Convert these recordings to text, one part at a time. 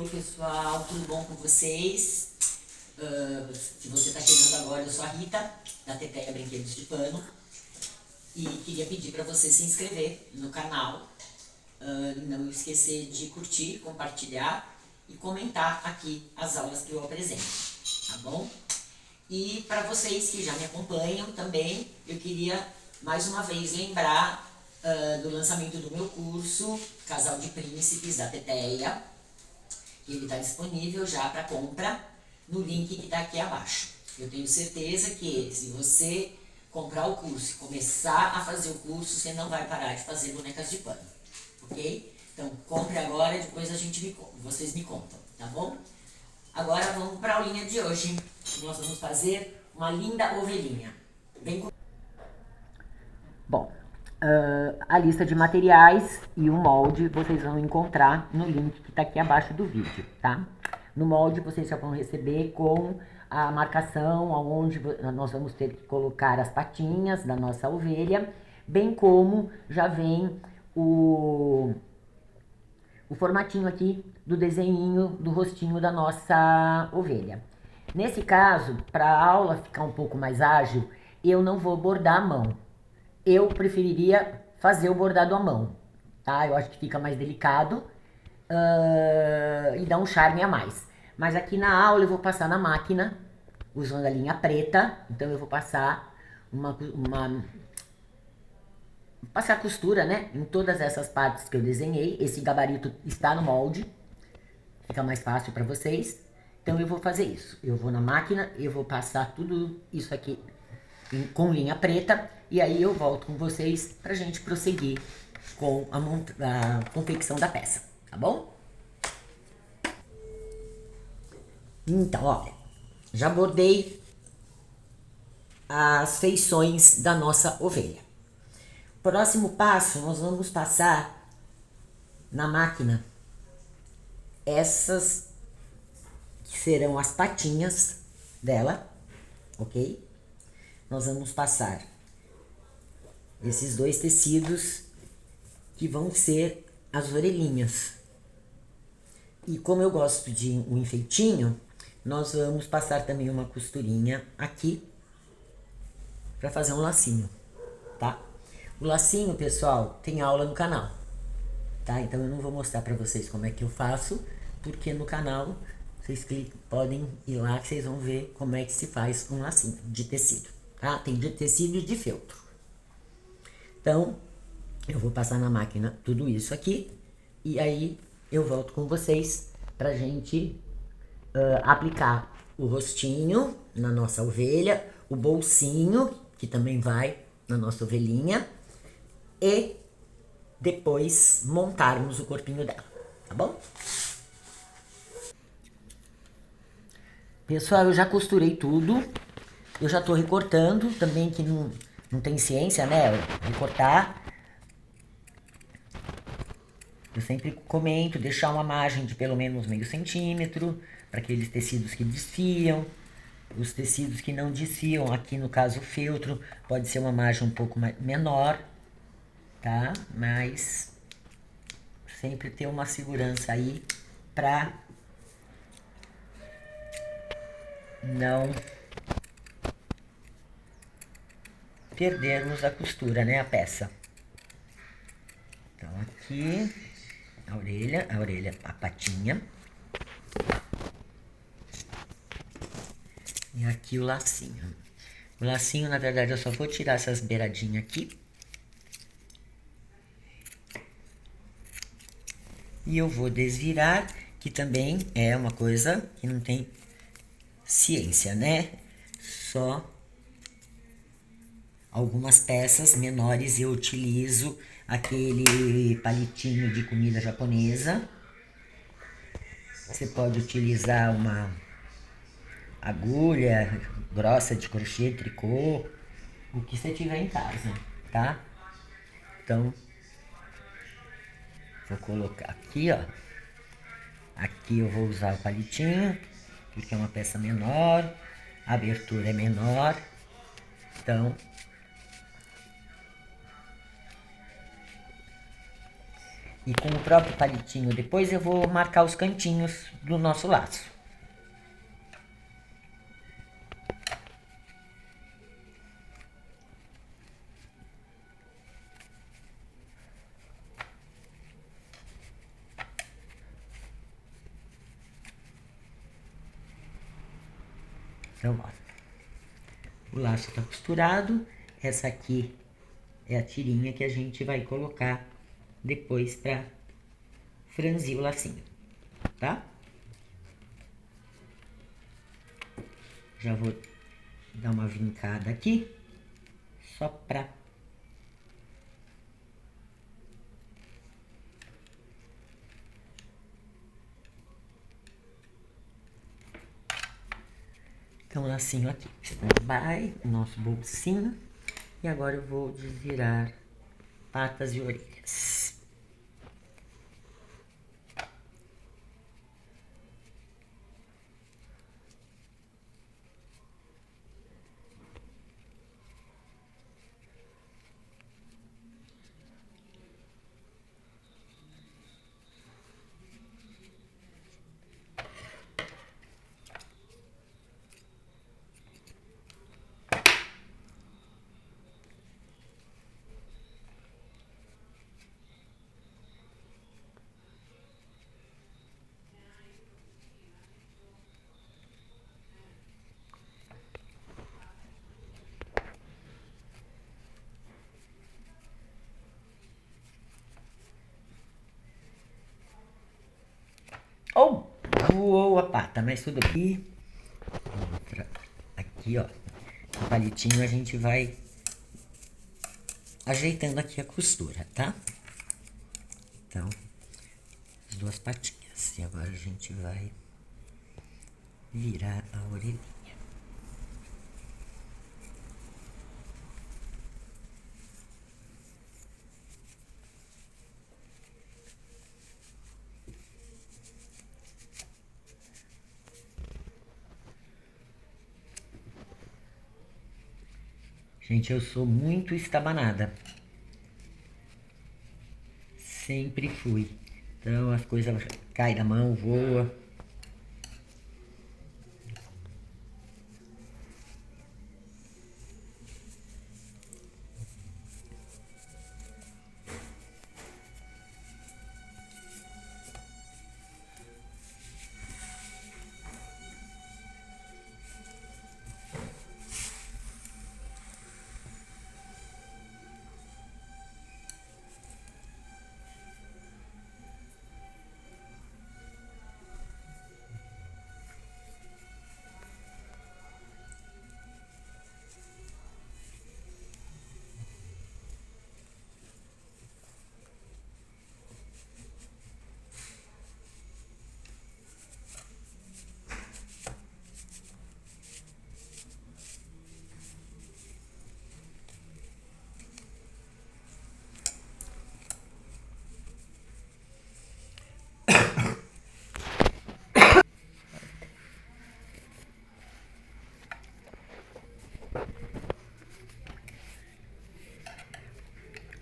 Oi pessoal, tudo bom com vocês? Se você está chegando agora, eu sou a Rita, da Teteia Brinquedos de Pano. E queria pedir para você se inscrever no canal. Não esquecer de curtir, compartilhar e comentar aqui as aulas que eu apresento, tá bom? E para vocês que já me acompanham também, eu queria mais uma vez lembrar do lançamento do meu curso Casal de Príncipes da Teteia. Ele está disponível já para compra no link que está aqui abaixo. Eu tenho certeza que se você comprar o curso e começar a fazer o curso, você não vai parar de fazer bonecas de pano, ok? Então compre agora e depois vocês me contam, tá bom? Agora vamos para a aulinha de hoje. Nós vamos fazer uma linda ovelhinha. Vem com... Bom, a lista de materiais e o molde vocês vão encontrar no link que está aqui abaixo do vídeo, tá? No molde vocês já vão receber com a marcação onde nós vamos ter que colocar as patinhas da nossa ovelha, bem como já vem o formatinho aqui do desenhinho do rostinho da nossa ovelha. Nesse caso, para a aula ficar um pouco mais ágil, eu não vou bordar a mão. Eu preferiria fazer o bordado à mão, tá? Eu acho que fica mais delicado e dá um charme a mais. Mas aqui na aula eu vou passar na máquina, usando a linha preta. Então eu vou passar passar costura, né? Em todas essas partes que eu desenhei. Esse gabarito está no molde. Fica mais fácil para vocês. Então eu vou fazer isso. Eu vou na máquina, eu vou passar tudo isso aqui com linha preta, e aí eu volto com vocês pra gente prosseguir com a confecção da peça, tá bom? Então, olha, já bordei as feições da nossa ovelha. Próximo passo, nós vamos passar na máquina essas que serão as patinhas dela, ok? Nós vamos passar esses dois tecidos que vão ser as orelhinhas. E como eu gosto de um enfeitinho, nós vamos passar também uma costurinha aqui para fazer um lacinho, tá? O lacinho, pessoal, tem aula no canal, tá? Então eu não vou mostrar para vocês como é que eu faço, porque no canal vocês podem ir lá que vocês vão ver como é que se faz um lacinho de tecido. Tá? Tem de tecido e de feltro. Então, eu vou passar na máquina tudo isso aqui. E aí, eu volto com vocês pra gente aplicar o rostinho na nossa ovelha. O bolsinho, que também vai na nossa ovelhinha. E depois montarmos o corpinho dela. Tá bom? Pessoal, eu já costurei tudo. Eu já tô recortando também, que não tem ciência, né? Recortar. Eu sempre comento, deixar uma margem de pelo menos meio centímetro, para aqueles tecidos que desfiam. Os tecidos que não desfiam, aqui no caso o feltro, pode ser uma margem um pouco menor, tá? Mas sempre ter uma segurança aí pra não perdermos a costura, né, a peça. Então aqui a orelha, a patinha. E aqui o lacinho. O lacinho, na verdade, eu só vou tirar essas beiradinhas aqui. E eu vou desvirar, que também é uma coisa que não tem ciência, né? Só algumas peças menores eu utilizo aquele palitinho de comida japonesa. Você pode utilizar uma agulha grossa de crochê, tricô, o que você tiver em casa, tá? Então, vou colocar aqui, ó. Aqui eu vou usar o palitinho, porque é uma peça menor, a abertura é menor, então E com o próprio palitinho depois eu vou marcar os cantinhos do nosso laço. Então, ó, o laço está costurado. Essa aqui é a tirinha que a gente vai colocar depois para franzir o lacinho, tá? Já vou dar uma vincada aqui, só pra então, lacinho aqui, vai o nosso bolsinho. E agora eu vou desvirar patas e orelhas. Oh, voou a pata, mas tudo aqui. Outra aqui, ó. O palitinho a gente vai ajeitando aqui a costura, tá? Então, as duas patinhas. E agora a gente vai virar a orelhinha. Gente, eu sou muito estabanada. Sempre fui. Então as coisas caem da mão, voa.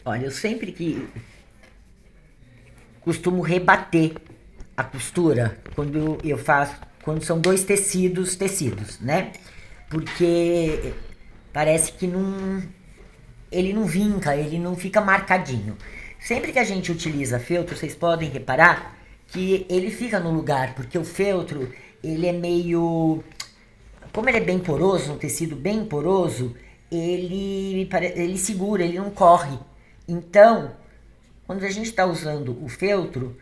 Olha, eu sempre que costumo rebater a costura quando eu faço, quando são dois tecidos, né? Porque parece que não, ele não vinca, ele não fica marcadinho. Sempre que a gente utiliza feltro, vocês podem reparar que ele fica no lugar, porque o feltro, ele é meio, como ele é bem poroso, um tecido bem poroso, ele segura, ele não corre. Então, quando a gente está usando o feltro,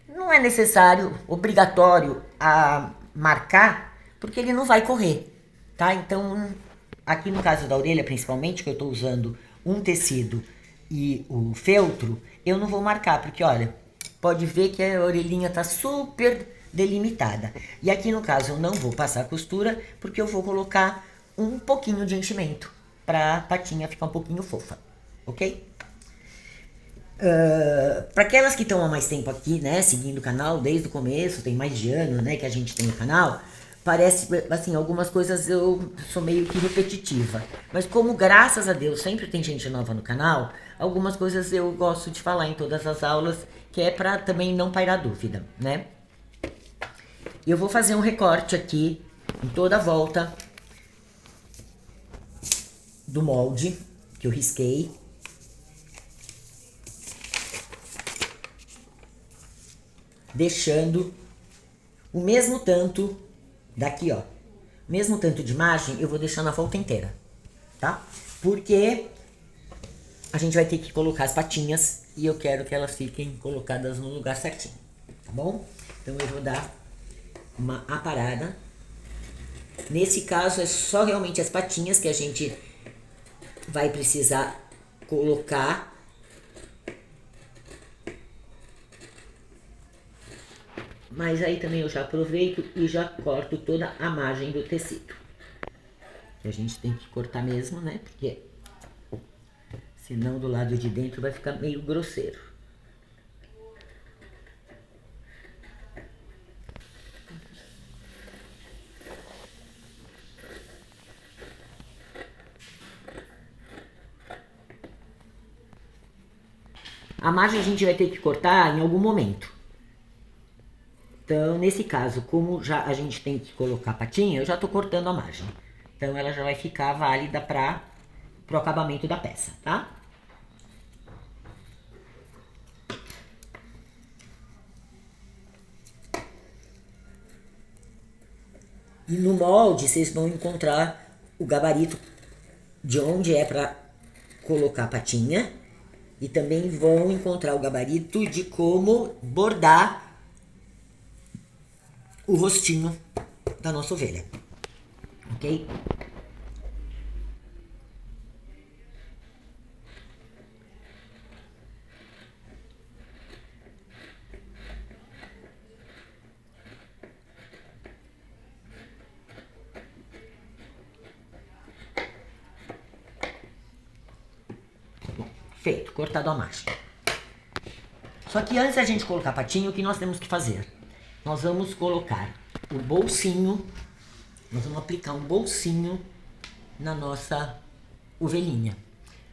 não é necessário, obrigatório a marcar, porque ele não vai correr, tá? Então, aqui no caso da orelha, principalmente, que eu estou usando um tecido e o feltro, eu não vou marcar, porque olha, pode ver que a orelhinha tá super delimitada. E aqui no caso eu não vou passar costura, porque eu vou colocar um pouquinho de enchimento, para a patinha ficar um pouquinho fofa, ok? Para aquelas que estão há mais tempo aqui, né, seguindo o canal desde o começo, tem mais de ano, né, que a gente tem o canal, parece, assim, algumas coisas eu sou meio que repetitiva. Mas como, graças a Deus, sempre tem gente nova no canal, algumas coisas eu gosto de falar em todas as aulas, que é pra também não pairar dúvida, né? Eu vou fazer um recorte aqui, em toda a volta do molde que eu risquei. Deixando o mesmo tanto daqui, ó. Mesmo tanto de margem, eu vou deixar na volta inteira, tá? Porque a gente vai ter que colocar as patinhas e eu quero que elas fiquem colocadas no lugar certinho, tá bom? Então eu vou dar uma aparada. Nesse caso é só realmente as patinhas que a gente vai precisar colocar. Mas aí também eu já aproveito e já corto toda a margem do tecido. Que a gente tem que cortar mesmo, né? Porque senão do lado de dentro vai ficar meio grosseiro. A margem a gente vai ter que cortar em algum momento. Então, nesse caso, como já a gente tem que colocar a patinha, eu já tô cortando a margem. Então, ela já vai ficar válida pro acabamento da peça, tá? E no molde, vocês vão encontrar o gabarito de onde é pra colocar a patinha. E também vão encontrar o gabarito de como bordar o rostinho da nossa ovelha, ok? Bom, feito, cortado a margem. Só que antes da gente colocar a patinha, o que nós temos que fazer? Nós vamos colocar o bolsinho, nós vamos aplicar um bolsinho na nossa ovelhinha.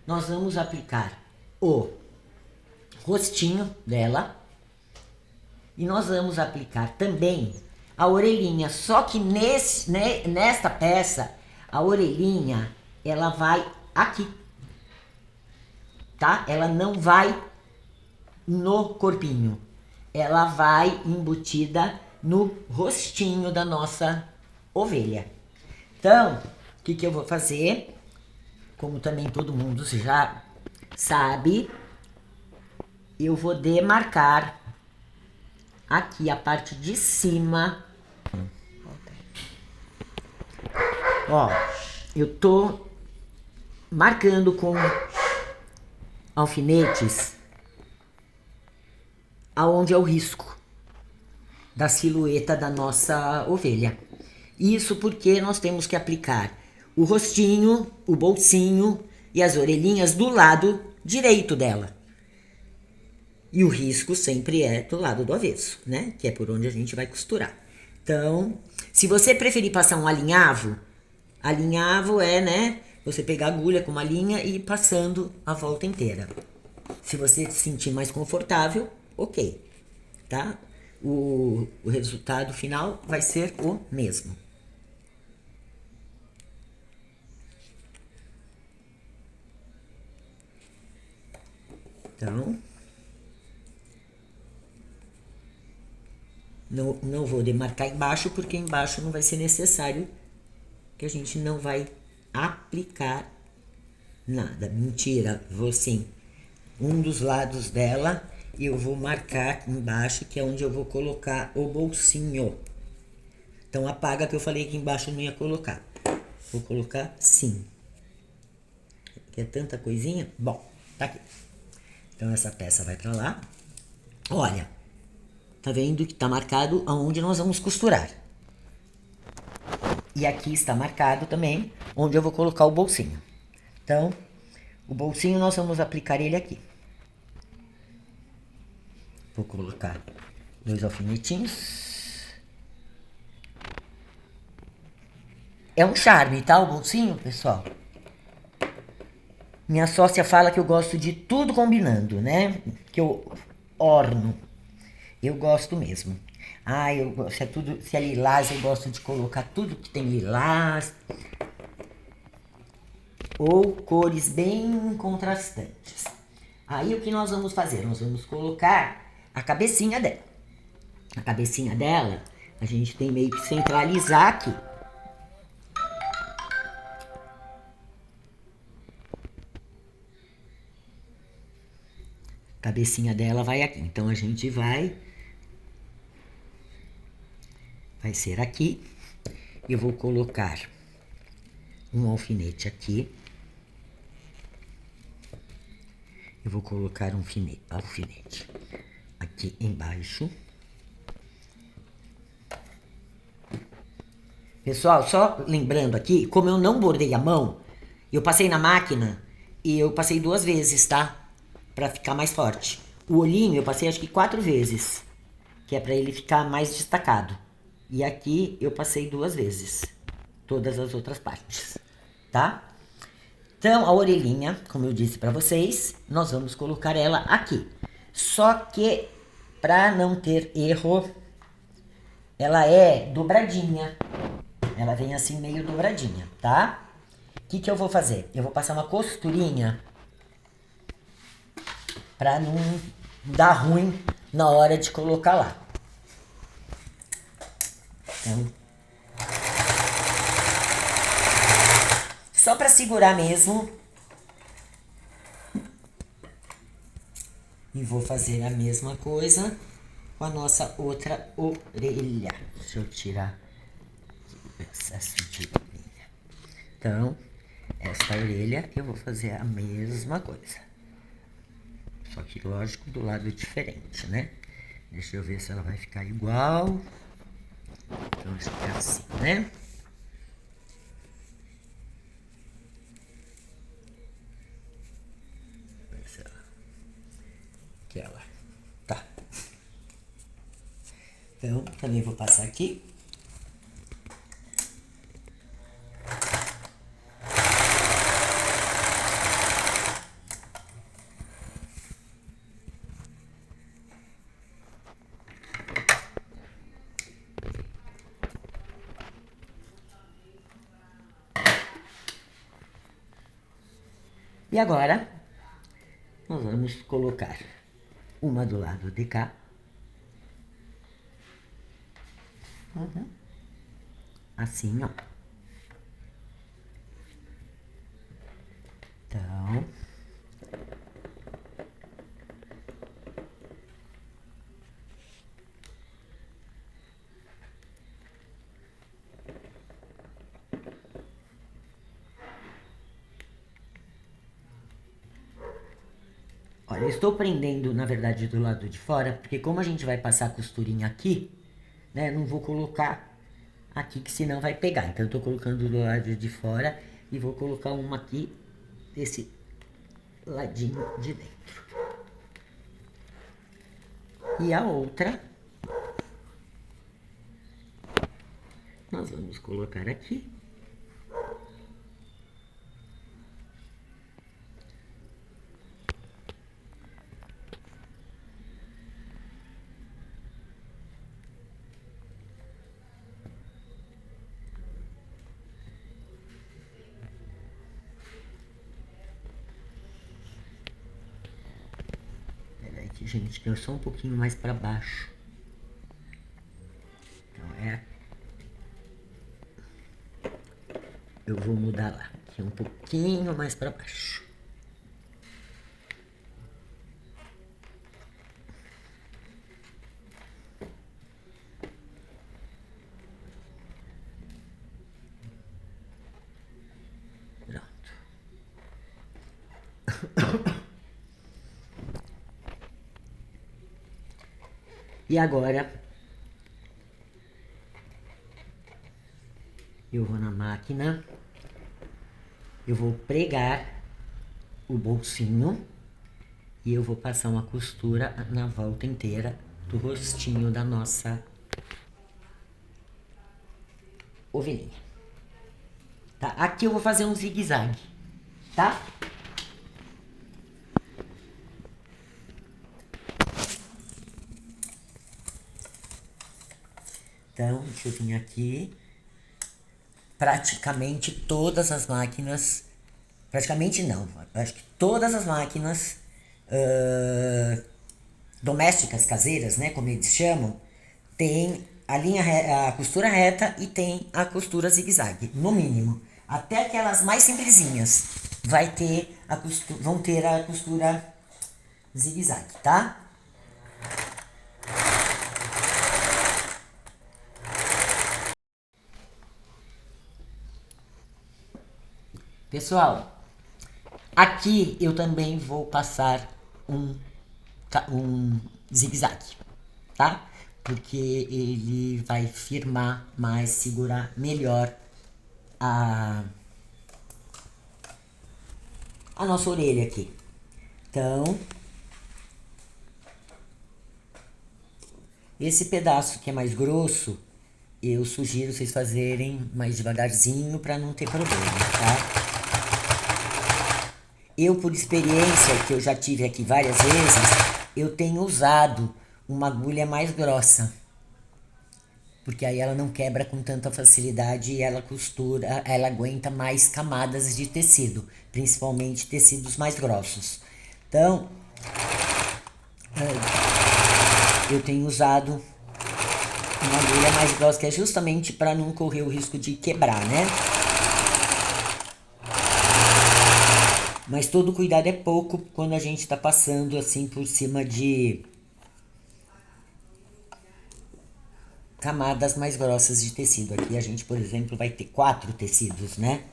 Nós vamos aplicar o rostinho dela e nós vamos aplicar também a orelhinha. Só que nesta peça, a orelhinha, ela vai aqui, tá? Ela não vai no corpinho. Ela vai embutida no rostinho da nossa ovelha. Então, o que eu vou fazer? Como também todo mundo já sabe, eu vou demarcar aqui a parte de cima. Ó, eu tô marcando com alfinetes aonde é o risco da silhueta da nossa ovelha. Isso porque nós temos que aplicar o rostinho, o bolsinho e as orelhinhas do lado direito dela. E o risco sempre é do lado do avesso, né? Que é por onde a gente vai costurar. Então, se você preferir passar um alinhavo, alinhavo é, né? Você pegar a agulha com uma linha e ir passando a volta inteira. Se você se sentir mais confortável, ok, tá? O resultado final vai ser o mesmo. Então, não vou demarcar embaixo, porque embaixo não vai ser necessário, que a gente não vai aplicar nada. Mentira, vou sim. Um dos lados dela e eu vou marcar aqui embaixo, que é onde eu vou colocar o bolsinho. Então apaga que eu falei que embaixo não ia colocar. Vou colocar sim. Aqui é tanta coisinha. Bom, tá aqui. Então essa peça vai pra lá. Olha, tá vendo que tá marcado aonde nós vamos costurar. E aqui está marcado também onde eu vou colocar o bolsinho. Então, o bolsinho nós vamos aplicar ele aqui. Vou colocar 2 alfinetinhos. É um charme, tá? O bolsinho, pessoal. Minha sócia fala que eu gosto de tudo combinando, né? Que eu orno. Eu gosto mesmo. Ah, se é tudo, se é lilás, eu gosto de colocar tudo que tem lilás ou cores bem contrastantes. Aí o que nós vamos fazer? Nós vamos colocar a cabecinha dela. A cabecinha dela, a gente tem meio que centralizar aqui. A cabecinha dela vai aqui. Então a gente vai ser aqui. Eu vou colocar um alfinete aqui. Eu vou colocar um alfinete aqui embaixo. Pessoal, só lembrando aqui, como eu não bordei a mão, eu passei na máquina e eu passei 2 vezes, tá? Pra ficar mais forte. O olhinho eu passei acho que 4 vezes, que é pra ele ficar mais destacado. E aqui eu passei 2 vezes, todas as outras partes, tá? Então, a orelhinha, como eu disse pra vocês, nós vamos colocar ela aqui. Só que, pra não ter erro, ela é dobradinha. Ela vem assim meio dobradinha, tá? O que eu vou fazer? Eu vou passar uma costurinha pra não dar ruim na hora de colocar lá. Então, só pra segurar mesmo. E vou fazer a mesma coisa com a nossa outra orelha. Deixa eu tirar o excesso de orelha. Então, essa orelha eu vou fazer a mesma coisa. Só que, lógico, do lado diferente, né? Deixa eu ver se ela vai ficar igual. Então, acho que é assim, né? Aquela. Tá. Então, também vou passar aqui. E agora, nós vamos colocar uma do lado de cá. Assim, ó. Então, olha, eu estou prendendo, na verdade, do lado de fora, porque como a gente vai passar a costurinha aqui, né, não vou colocar aqui, que senão vai pegar. Então, eu tô colocando do lado de fora e vou colocar uma aqui desse ladinho de dentro. E a outra, nós vamos colocar aqui. Peraí que, gente, que eu sou um pouquinho mais para baixo. Então, eu vou mudar lá, aqui um pouquinho mais para baixo. E agora, eu vou na máquina, eu vou pregar o bolsinho e eu vou passar uma costura na volta inteira do rostinho da nossa ovelhinha. Tá? Aqui eu vou fazer um zigue-zague, tá? Então, deixa eu vir aqui. Praticamente todas as máquinas, praticamente não, acho que todas as máquinas domésticas, caseiras, né, como eles chamam, tem a a costura reta e tem a costura zigue-zague, no mínimo. Até aquelas mais simplesinhas vai ter vão ter a costura zigue-zague, tá? Pessoal, aqui eu também vou passar um, um zigue-zague, tá? Porque ele vai firmar mais, segurar melhor a, a nossa orelha aqui. Então, esse pedaço que é mais grosso, eu sugiro vocês fazerem mais devagarzinho para não ter problema, tá? Eu, por experiência, que eu já tive aqui várias vezes, eu tenho usado uma agulha mais grossa. Porque aí ela não quebra com tanta facilidade e ela costura, ela aguenta mais camadas de tecido, principalmente tecidos mais grossos. Então, eu tenho usado uma agulha mais grossa, que é justamente para não correr o risco de quebrar, né? Mas todo cuidado é pouco quando a gente está passando assim por cima de camadas mais grossas de tecido. Aqui a gente, por exemplo, vai ter 4 tecidos, né?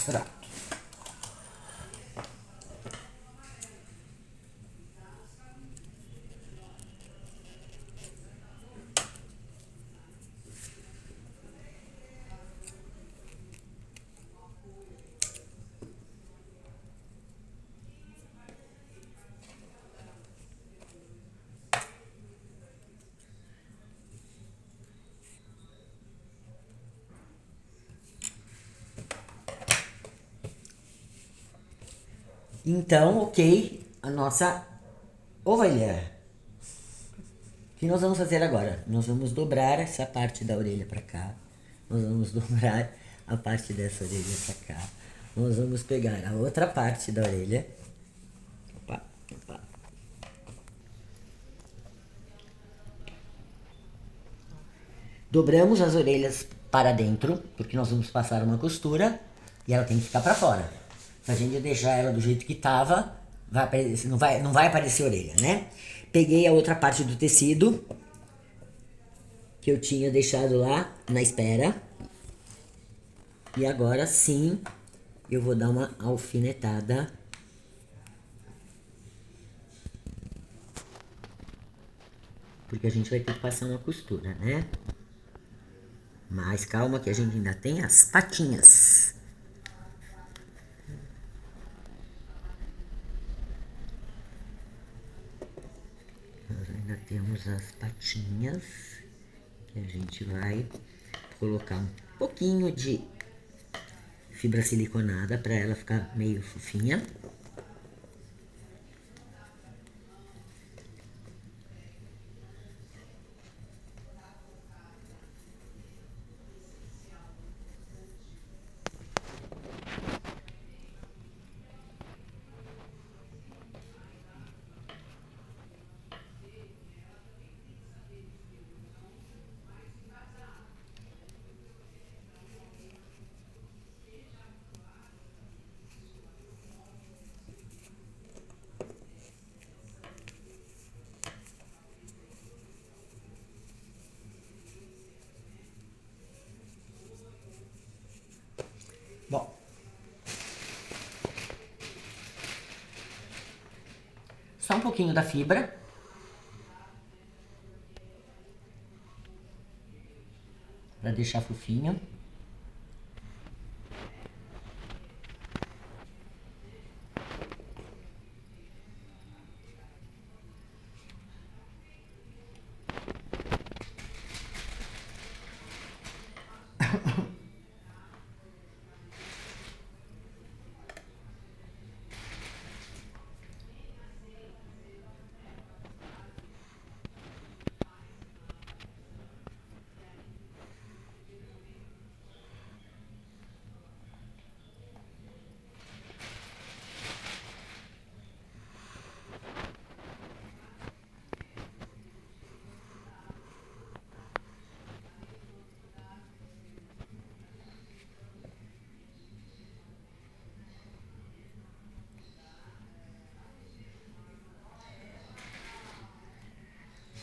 Pronto. Então, ok, a nossa ovelha. O que nós vamos fazer agora? Nós vamos dobrar essa parte da orelha para cá. Nós vamos dobrar a parte dessa orelha para cá. Nós vamos pegar a outra parte da orelha. Opa, opa. Dobramos as orelhas para dentro, porque nós vamos passar uma costura e ela tem que ficar para fora. Se a gente deixar ela do jeito que tava, vai aparecer, não vai aparecer orelha, né? Peguei a outra parte do tecido que eu tinha deixado lá na espera. E agora sim, eu vou dar uma alfinetada. Porque a gente vai ter que passar uma costura, né? Mas calma que a gente ainda tem as patinhas. Nós ainda temos as patinhas que a gente vai colocar um pouquinho de fibra siliconada para ela ficar meio fofinha. Bom, só um pouquinho da fibra. Pra deixar fofinho.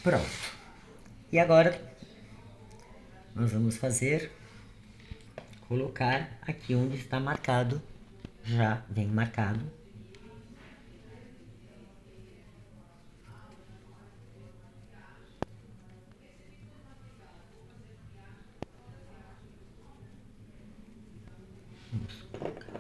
Pronto. E agora nós vamos colocar aqui onde está marcado, já vem marcado. Vamos colocar.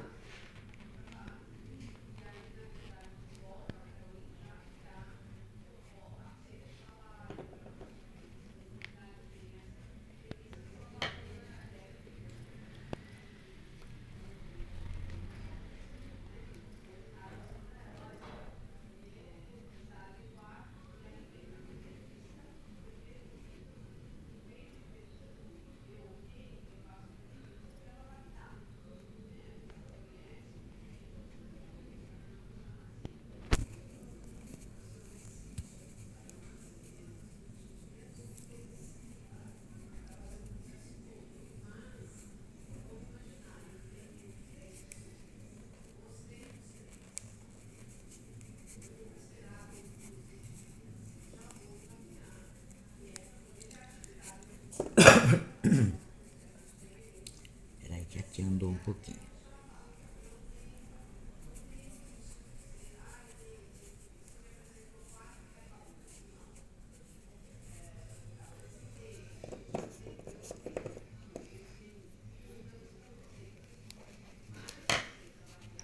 Peraí que aqui andou um pouquinho.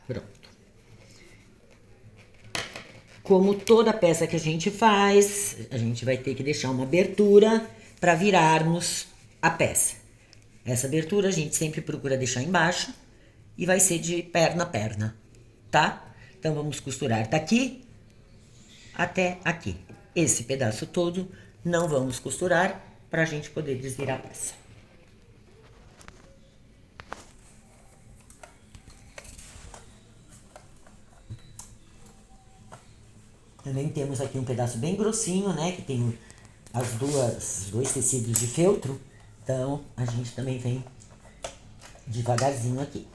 Pronto. Como toda peça que a gente faz, a gente vai ter que deixar uma abertura para virarmos a peça. Essa abertura a gente sempre procura deixar embaixo e vai ser de perna a perna, tá? Então vamos costurar daqui até aqui. Esse pedaço todo não vamos costurar para a gente poder desvirar a peça. Também temos aqui um pedaço bem grossinho, né? Que tem os dois tecidos de feltro. Então, a gente também vem devagarzinho aqui.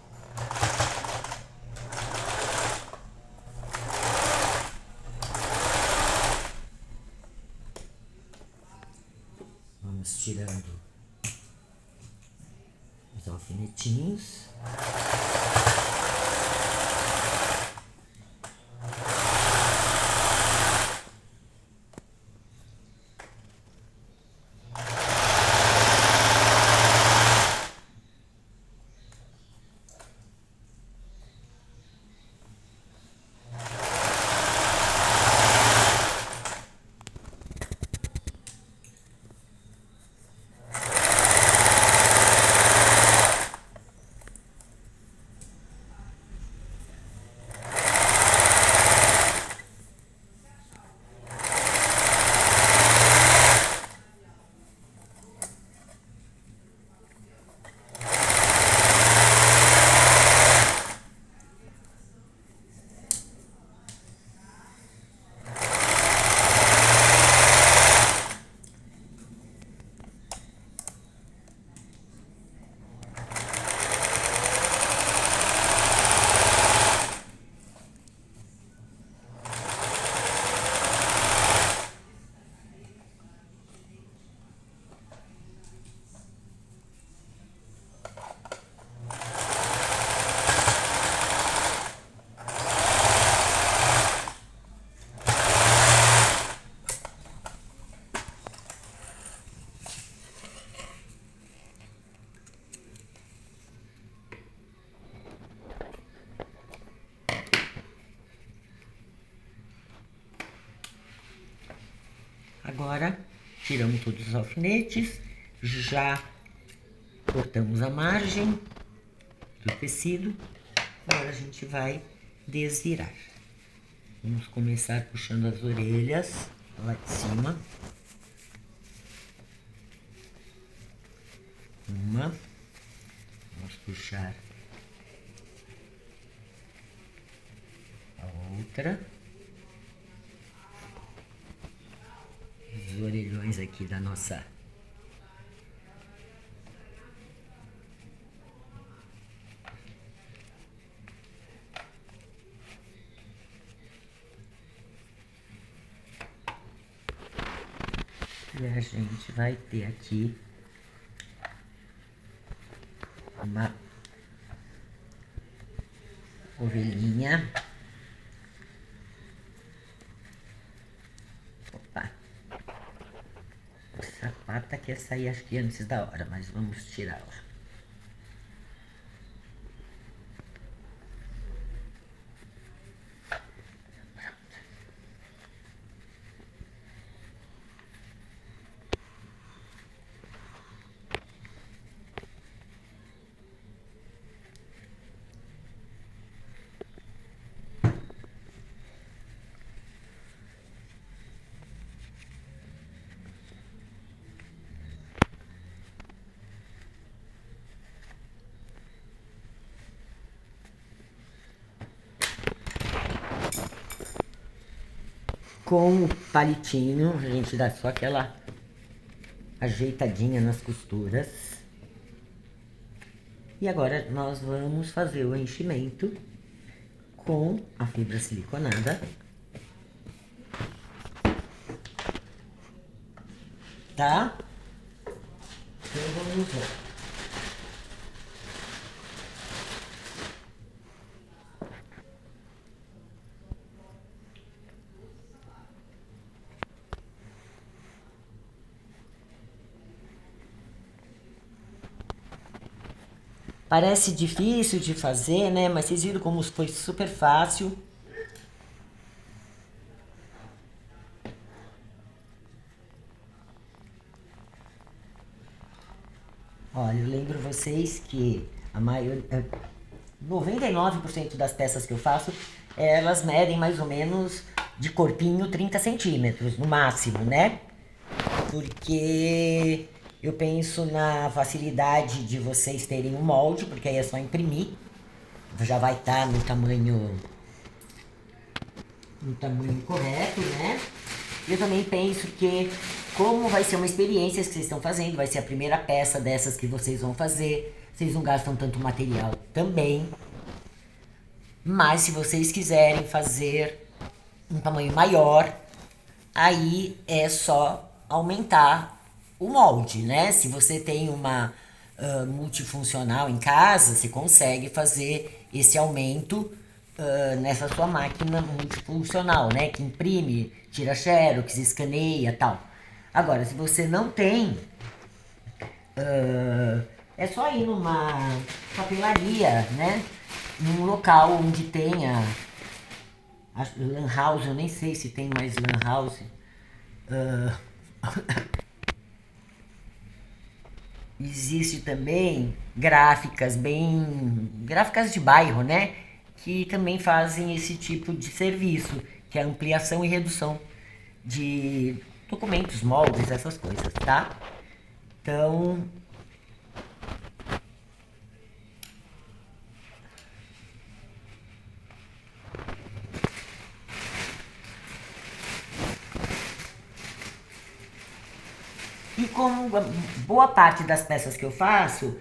Vamos tirando os alfinetinhos. Agora, tiramos todos os alfinetes, já cortamos a margem do tecido. Agora a gente vai desvirar. Vamos começar puxando as orelhas lá de cima. Uma. Vamos puxar a outra. Os orelhões aqui da nossa e a gente vai ter aqui uma ovelhinha. Opa! Essa pata quer sair acho que antes da hora, mas vamos tirá-la. Com o palitinho, a gente dá só aquela ajeitadinha nas costuras. E agora nós vamos fazer o enchimento com a fibra siliconada. Tá? Então vamos lá. Parece difícil de fazer, né? Mas vocês viram como foi super fácil. Olha, eu lembro vocês que a maioria, 99% das peças que eu faço, elas medem mais ou menos de corpinho 30 centímetros, no máximo, né? Porque eu penso na facilidade de vocês terem um molde, porque aí é só imprimir. Já vai estar no tamanho correto, né? Eu também penso que, como vai ser uma experiência que vocês estão fazendo, vai ser a primeira peça dessas que vocês vão fazer, vocês não gastam tanto material também. Mas se vocês quiserem fazer um tamanho maior, aí é só aumentar o molde, né? Se você tem uma multifuncional em casa, você consegue fazer esse aumento nessa sua máquina multifuncional, né? Que imprime, tira xerox, escaneia, tal. Agora, se você não tem, é só ir numa papelaria, né? Num local onde tenha lan house, eu nem sei se tem mais lan house. Existe também gráficas gráficas de bairro, né? Que também fazem esse tipo de serviço, que é ampliação e redução de documentos, moldes, essas coisas, tá? Então, e como boa parte das peças que eu faço,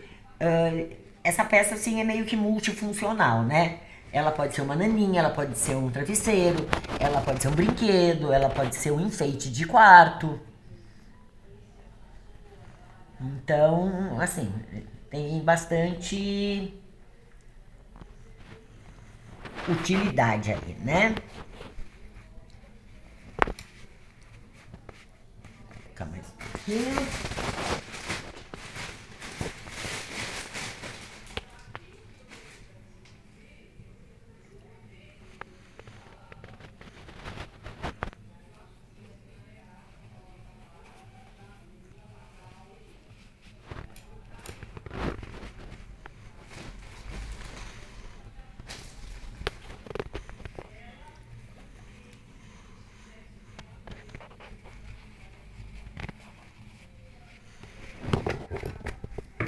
essa peça assim é meio que multifuncional, né? Ela pode ser uma naninha, ela pode ser um travesseiro, ela pode ser um brinquedo, ela pode ser um enfeite de quarto. Então, assim, tem bastante utilidade aí, né? Fica mais um pouquinho.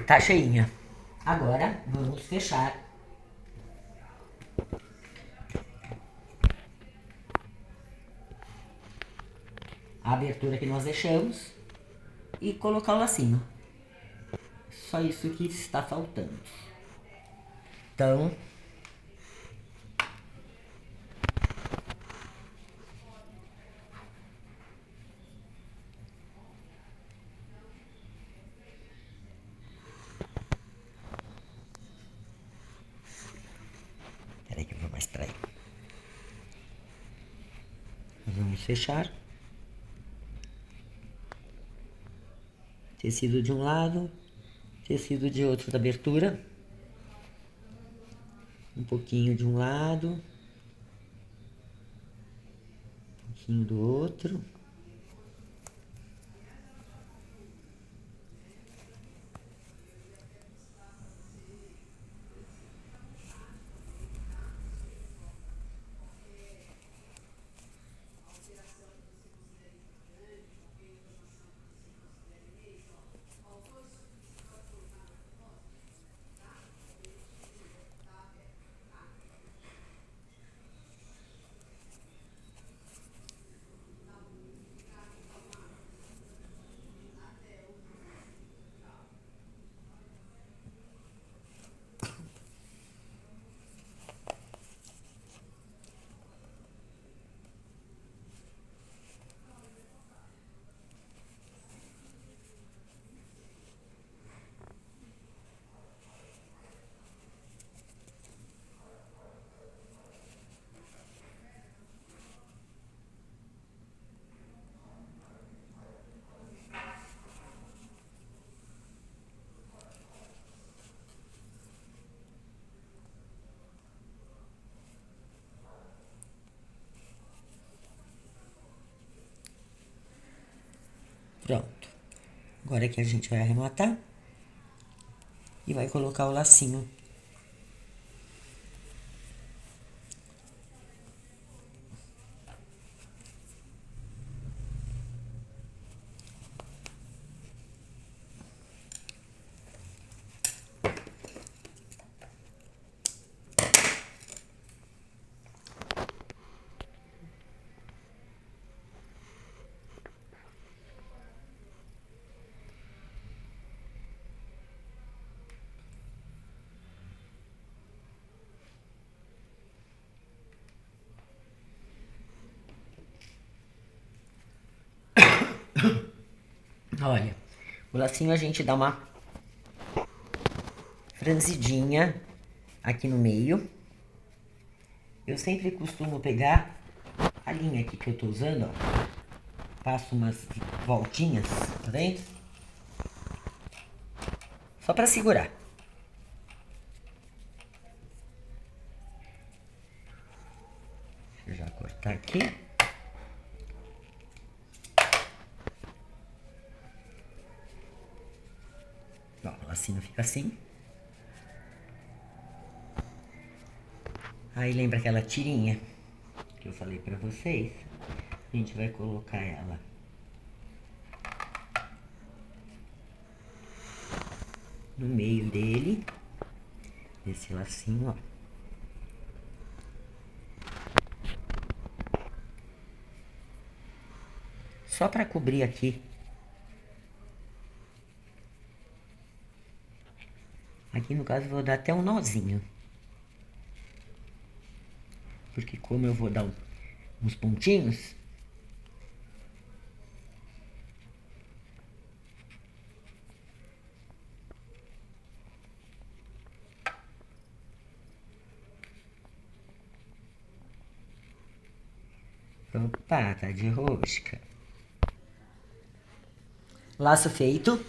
Tá cheinha. Agora vamos fechar a abertura que nós deixamos e colocar o lacinho. Só isso que está faltando. Então, peraí que eu vou mais pra aí. Vamos fechar. Tecido de um lado, tecido de outro da abertura. Um pouquinho de um lado, um pouquinho do outro. Pronto. Agora que a gente vai arrematar e vai colocar o lacinho. Olha, o lacinho a gente dá uma franzidinha aqui no meio. Eu sempre costumo pegar a linha aqui que eu tô usando, ó. Passo umas voltinhas, tá vendo? Só pra segurar. Deixa eu já cortar aqui. Ó, o lacinho fica assim. Aí lembra aquela tirinha que eu falei pra vocês? A gente vai colocar ela no meio dele, desse lacinho, ó. Só pra cobrir aqui. Aqui no caso eu vou dar até um nozinho. Porque como eu vou dar uns pontinhos, opa, tá de rosca. Laço feito.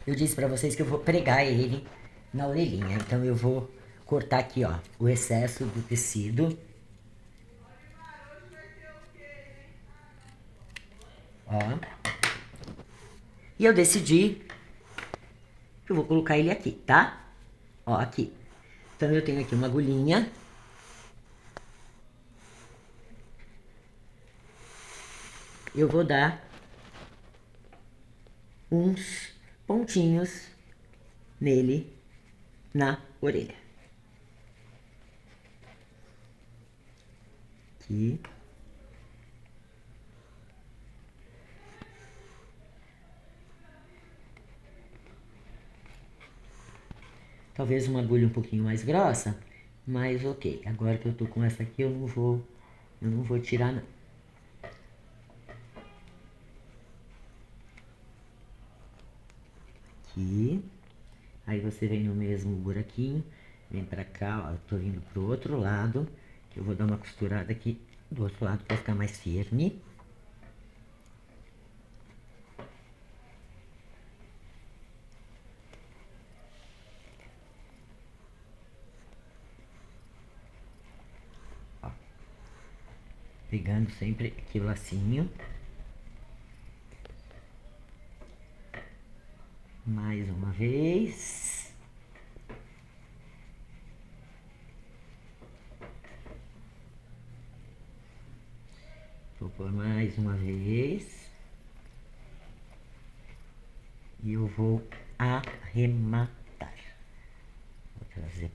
Eu disse pra vocês que eu vou pregar ele na orelhinha. Então eu vou cortar aqui, ó, o excesso do tecido. Ó. E eu decidi que eu vou colocar ele aqui, tá? Ó, aqui. Então eu tenho aqui uma agulhinha. Eu vou dar uns pontinhos nele na orelha. Aqui. Talvez uma agulha um pouquinho mais grossa, mas ok. Agora que eu tô com essa aqui, eu não vou tirar não. Aqui. Aí você vem no mesmo buraquinho, vem pra cá, ó, eu tô vindo pro outro lado, que eu vou dar uma costurada aqui do outro lado pra ficar mais firme. Ó. Pegando sempre aqui o lacinho. Mais uma vez. Vou pôr mais uma vez. E eu vou arrematar. Vou trazer.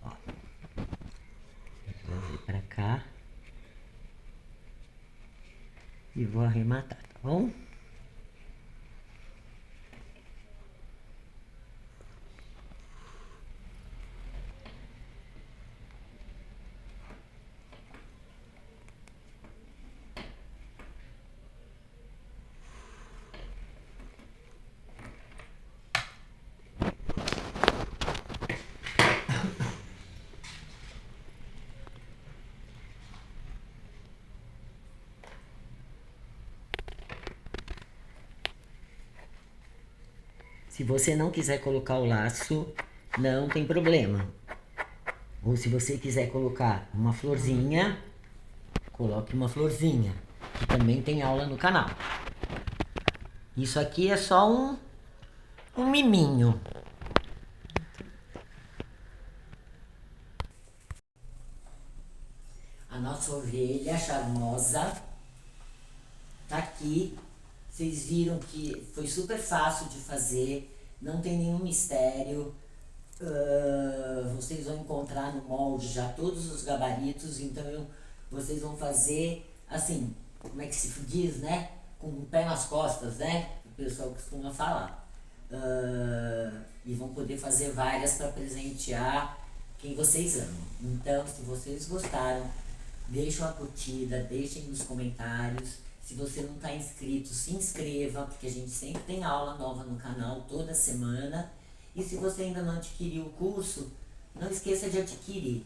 Ó. Vou trazer pra cá. E vou arrematar, tá bom? Se você não quiser colocar o laço, não tem problema. Ou se você quiser colocar uma florzinha, coloque uma florzinha, que também tem aula no canal. Isso aqui é só um miminho. A nossa ovelha charmosa tá aqui. Vocês viram que foi super fácil de fazer, não tem nenhum mistério. Vocês vão encontrar no molde já todos os gabaritos, então vocês vão fazer assim, como é que se diz, né? Com o pé nas costas, né? O pessoal costuma falar. E vão poder fazer várias para presentear quem vocês amam. Então, se vocês gostaram, deixem uma curtida, deixem nos comentários. Se você não está inscrito, se inscreva, porque a gente sempre tem aula nova no canal toda semana. E se você ainda não adquiriu o curso, não esqueça de adquirir.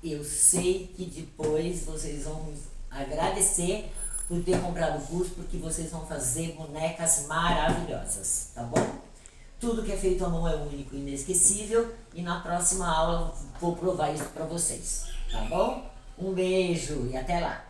Eu sei que depois vocês vão agradecer por ter comprado o curso, porque vocês vão fazer bonecas maravilhosas, tá bom? Tudo que é feito à mão é único e inesquecível. E na próxima aula vou provar isso para vocês, tá bom? Um beijo e até lá!